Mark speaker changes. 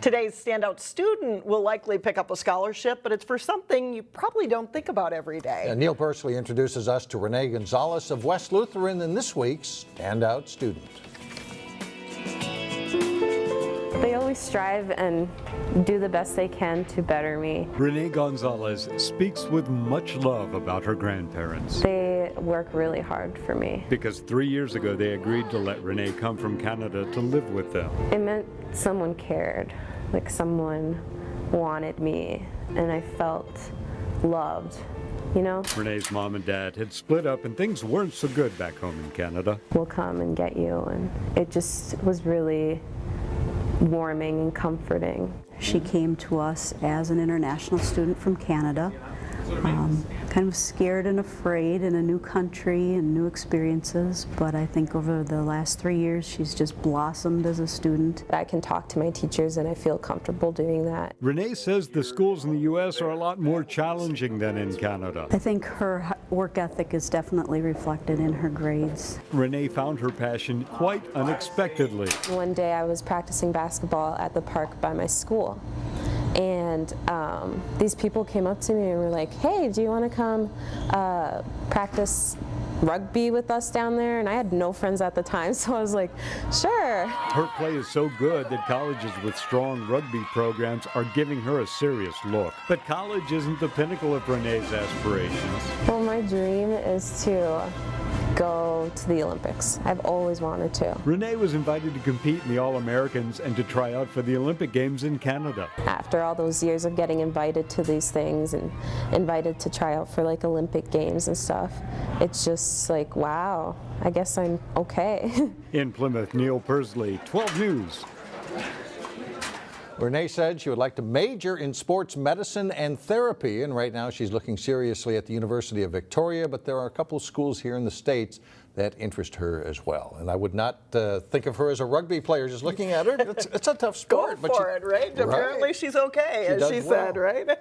Speaker 1: Today's standout student will likely pick up a scholarship, but it's for something you probably don't think about every day.
Speaker 2: Neil Persley introduces us to Renee Gonzalez of West Lutheran in this week's Standout Student.
Speaker 3: They always strive and do the best they can to better me.
Speaker 4: Renee Gonzalez speaks with much love about her grandparents.
Speaker 3: They work really hard for me.
Speaker 4: Because 3 years ago they agreed to let Renee come from Canada to live with them.
Speaker 3: It meant someone cared, like someone wanted me, and I felt loved, you know?
Speaker 4: Renee's mom and dad had split up and things weren't so good back home in Canada.
Speaker 3: We'll come and get you, and it just was really warming and comforting.
Speaker 5: She came to us as an international student from Canada, kind of scared and afraid in a new country and new experiences, but I think over the last 3 years she's just blossomed as a student.
Speaker 3: I can talk to my teachers and I feel comfortable doing that.
Speaker 4: Renee says the schools in the U.S. are a lot more challenging than in Canada.
Speaker 5: I think her work ethic is definitely reflected in her grades.
Speaker 4: Renee found her passion quite unexpectedly.
Speaker 3: One day I was practicing basketball at the park by my school, and these people came up to me and were like, "Hey, do you want to come practice rugby with us down there?" And I had no friends at the time, so I was like, sure.
Speaker 4: Her play is so good that colleges with strong rugby programs are giving her a serious look. But college isn't the pinnacle of Renee's aspirations.
Speaker 3: Well, my dream is to go to the Olympics. I've always wanted to.
Speaker 4: Renee was invited to compete in the All-Americans and to try out for the Olympic Games in Canada.
Speaker 3: After all those years of getting invited to these things and invited to try out for like Olympic Games and stuff, it's just like, wow, I guess I'm okay.
Speaker 4: In Plymouth, Neil Persley, 12 News.
Speaker 2: Renee said she would like to major in sports medicine and therapy, and right now she's looking seriously at the University of Victoria, but there are a couple schools here in the States that interest her as well. And I would not think of her as a rugby player just looking at her. It's a tough sport.
Speaker 1: Go for it, right? Apparently she's okay, as she said, right?